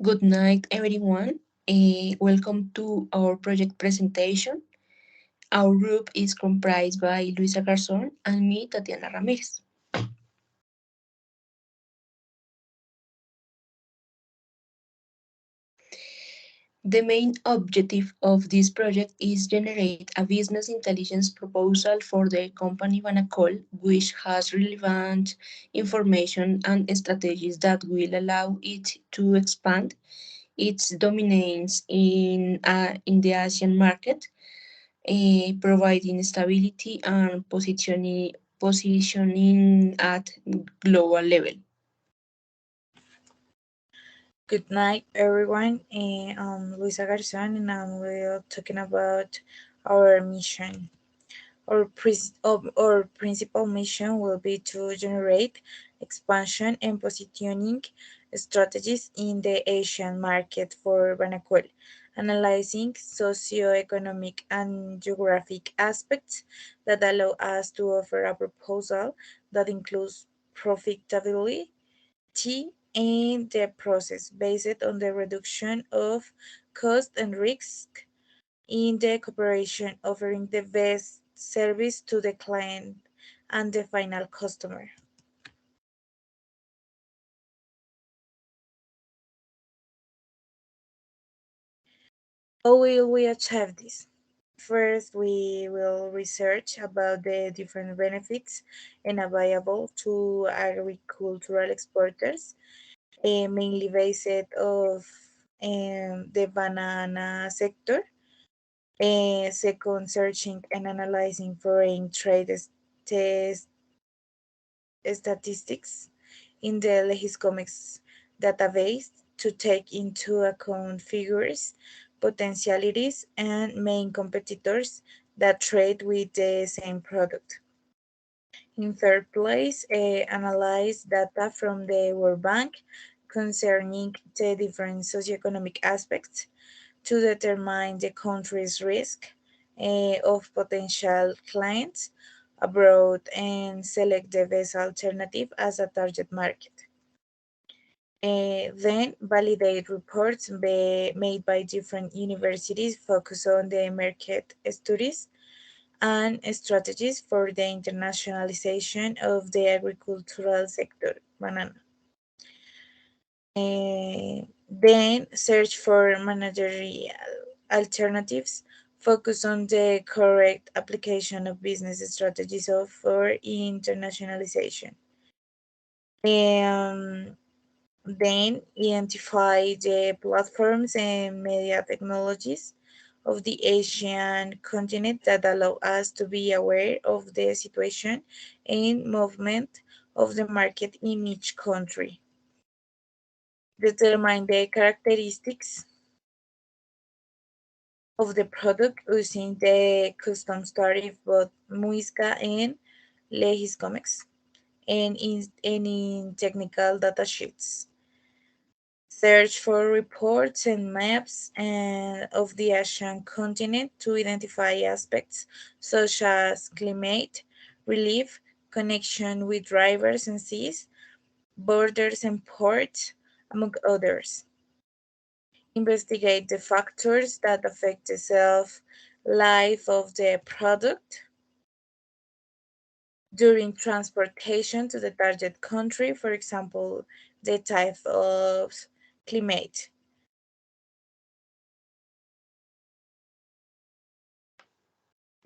Good night, everyone. Welcome to our project presentation. Our group is comprised by Luisa Garzón and me, Tatiana Ramirez. The main objective of this project is generate a business intelligence proposal for the company Banacol, which has relevant information and strategies that will allow it to expand its dominance in the Asian market, providing stability and positioning at global level. Good night, everyone. I'm Luisa Garzón, and we're talking about our mission. Our principal mission will be to generate expansion and positioning strategies in the Asian market for Banacol, analyzing socioeconomic and geographic aspects that allow us to offer a proposal that includes profitability in the process based on the reduction of cost and risk in the cooperation, offering the best service to the client and the final customer. How will we achieve this? First, we will research about the different benefits and available to agricultural exporters, mainly based of the banana sector. Second, searching and analyzing foreign trade test statistics in the Legiscomics database to take into account figures, potentialities, and main competitors that trade with the same product. In third place, analyze data from the World Bank concerning the different socioeconomic aspects to determine the country's risk of potential clients abroad and select the best alternative as a target market. Then validate reports made by different universities focus on the market studies and strategies for the internationalization of the agricultural sector, banana. Then search for managerial alternatives, focus on the correct application of business strategies for internationalization. Um, then identify the platforms and media technologies of the Asian continent that allow us to be aware of the situation and movement of the market in each country. Determine the characteristics of the product using the customs tariff, both MUISCA and Legiscomex, and in technical data sheets. Search for reports and maps of the Asian continent to identify aspects such as climate, relief, connection with rivers and seas, borders and ports, among others. Investigate the factors that affect the shelf life of the product during transportation to the target country, for example, the type of climate.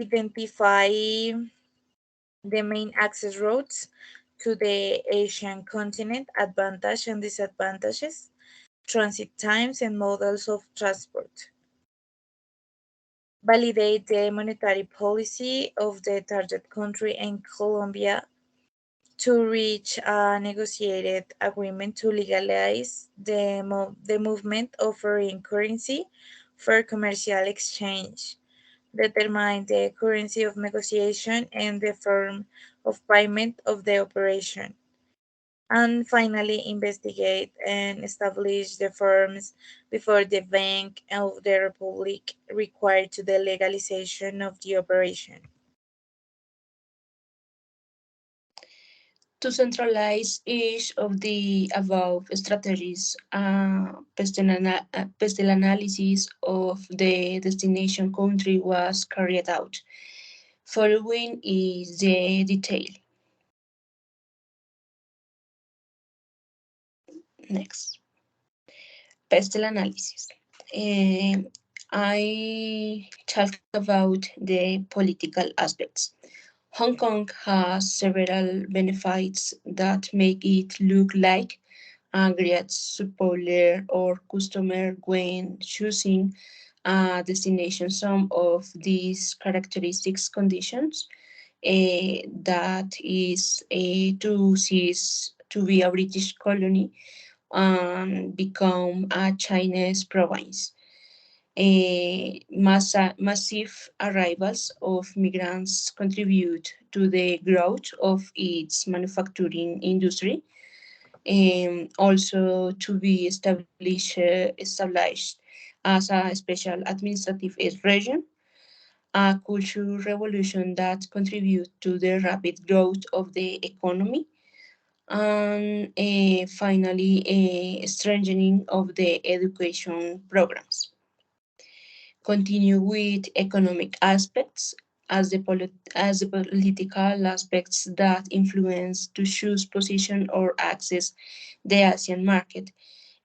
Identify the main access routes to the Asian continent, advantages and disadvantages, transit times, and models of transport. Validate the monetary policy of the target country and Colombia to reach a negotiated agreement to legalize the movement of foreign currency for commercial exchange. Determine the currency of negotiation and the form of payment of the operation. And finally, investigate and establish the forms before the Bank of the Republic required to the legalization of the operation. To centralize each of the above strategies, pestle analysis of the destination country was carried out. Following is the detail. Next, pestle analysis. I talk about the political aspects. Hong Kong has several benefits that make it look like a great supplier or customer when choosing a destination. Some of these characteristics conditions that is to cease to be a British colony and become a Chinese province. Massive arrivals of migrants contribute to the growth of its manufacturing industry, also to be established as a special administrative region, a cultural revolution that contributes to the rapid growth of the economy, and finally, a strengthening of the education programs. Continue with economic aspects as the political aspects that influence to choose position or access the Asian market.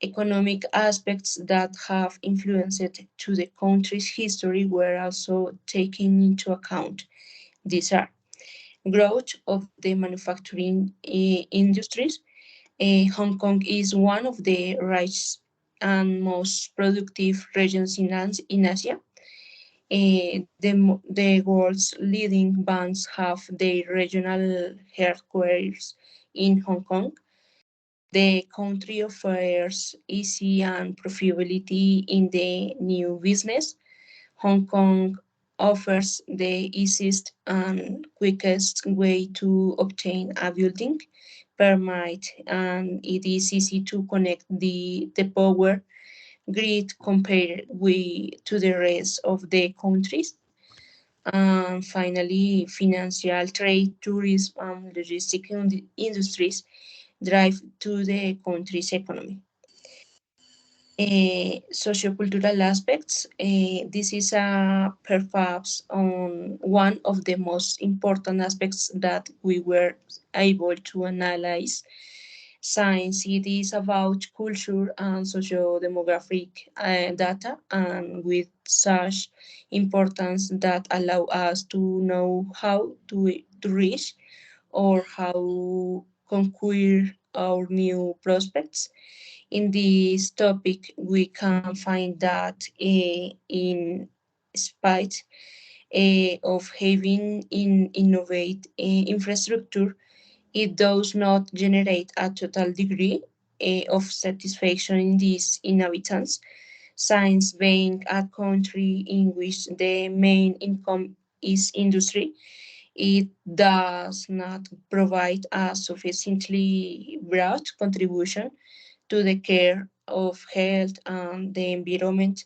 Economic aspects that have influenced to the country's history were also taken into account. These are growth of the manufacturing industries. Hong Kong is one of the richest and most productive regions in Asia. The world's leading banks have their regional headquarters in Hong Kong. The country offers easy and profitability in the new business. Hong Kong offers the easiest and quickest way to obtain a building permit, and it is easy to connect the power grid compared to the rest of the countries. And finally, financial trade, tourism, and logistic industries drive to the country's economy. Sociocultural aspects. This is perhaps one of the most important aspects that we were able to analyze. Science, it is about culture and socio-demographic data, and with such importance that allow us to know how to reach or how conquer our new prospects. In this topic, we can find that in spite of having innovate infrastructure, it does not generate a total degree of satisfaction in these inhabitants. Since being a country in which the main income is industry, it does not provide a sufficiently broad contribution to the care of health and the environment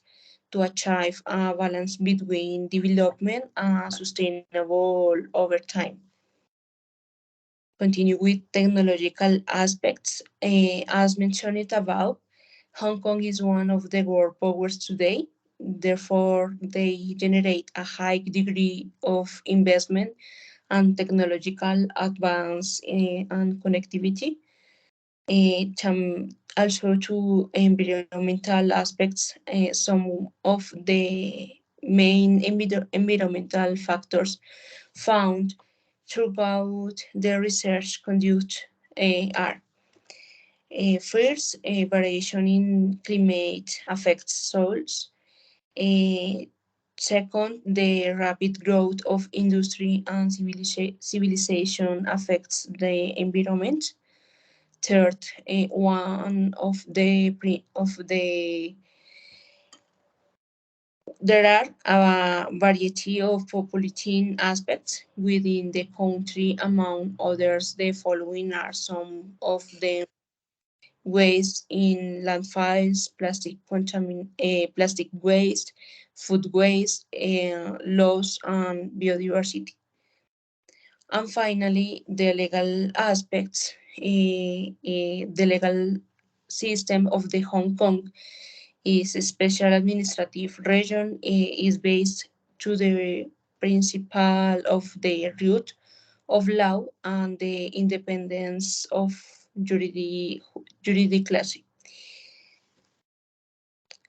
to achieve a balance between development and sustainable over time. Continue with technological aspects. As mentioned above, Hong Kong is one of the world powers today. Therefore, they generate a high degree of investment and technological advance and connectivity. Also to environmental aspects, some of the main environmental factors found throughout the research conduct are first, variation in climate affects soils. Uh, Second, the rapid growth of industry and civilization affects the environment. Third, one of the there are a variety of populating aspects within the country. Among others, the following are some of the waste in landfills, plastic waste, food waste, loss and biodiversity. And finally, the legal aspects, the legal system of the Hong Kong is a special administrative region, is based to the principle of the root of law and the independence of jurisdiction.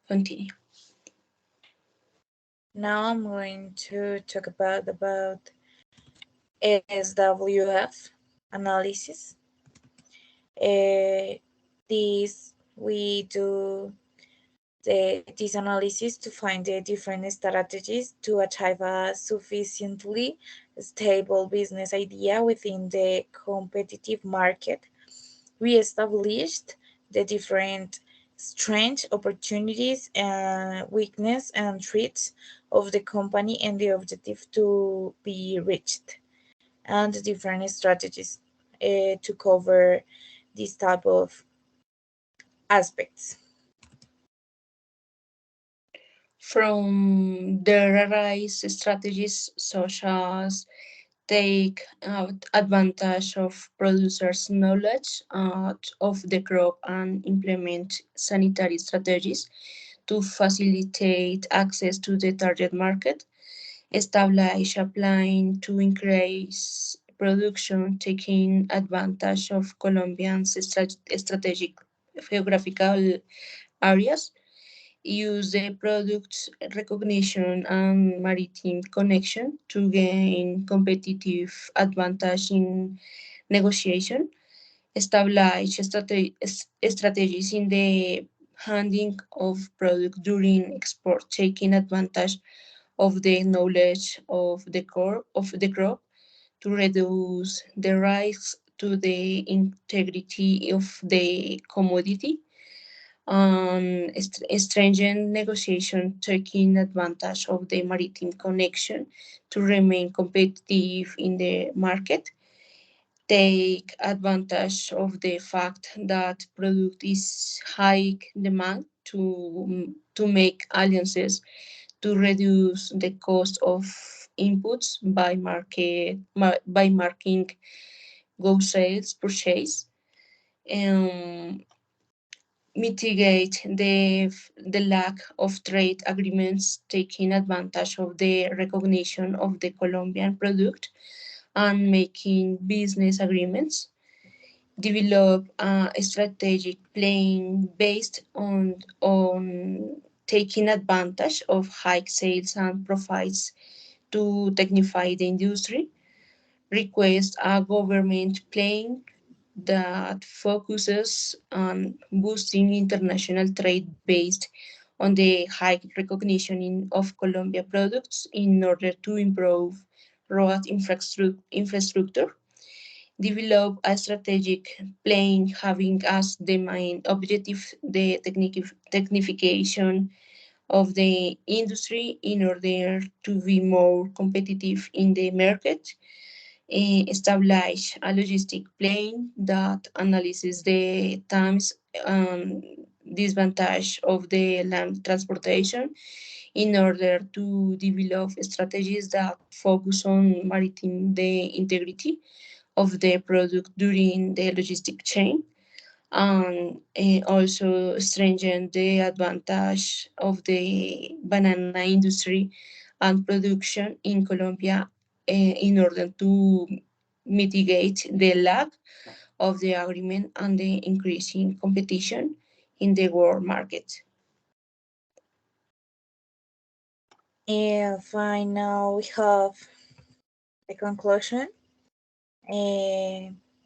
Continue. Now I'm going to talk about SWF analysis. Uh, this we do this analysis to find the different strategies to achieve a sufficiently stable business idea within the competitive market. We established the different strengths, opportunities, weakness, and threats of the company and the objective to be reached, and the different strategies to cover this type of aspects. From there arise strategies such as take advantage of producers' knowledge of the crop and implement sanitary strategies to facilitate access to the target market, establish a plan to increase production, taking advantage of Colombia's strategic geographical areas, use the product recognition and maritime connection to gain competitive advantage in negotiation, establish strategies in the handling of product during export, taking advantage of the knowledge of the crop to reduce the risks to the integrity of the commodity, and stringent negotiation taking advantage of the maritime connection to remain competitive in the market, take advantage of the fact that product is high demand to make alliances to reduce the cost of inputs by marking go sales purchase, and mitigate the lack of trade agreements, taking advantage of the recognition of the Colombian product and making business agreements, develop a strategic plan based on taking advantage of high sales and profits to technify the industry, request a government plan that focuses on boosting international trade based on the high recognition of Colombia products in order to improve road infrastructure, develop a strategic plan having as the main objective the technification of the industry in order to be more competitive in the market, establish a logistic plan that analyzes the times and disadvantage of the land transportation in order to develop strategies that focus on maritime the integrity of the product during the logistic chain, and also strengthen the advantage of the banana industry and production in Colombia in order to mitigate the lack of the agreement and the increasing competition in the world market. And fine, now we have the conclusion.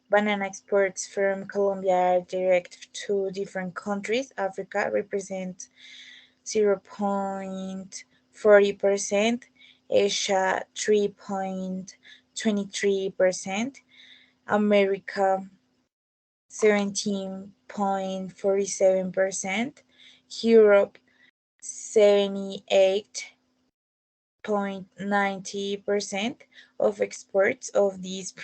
Banana exports from Colombia are direct to different countries. Africa represents 0.40%, Asia 3.23%, America 17.47%, Europe 78.90% of exports of these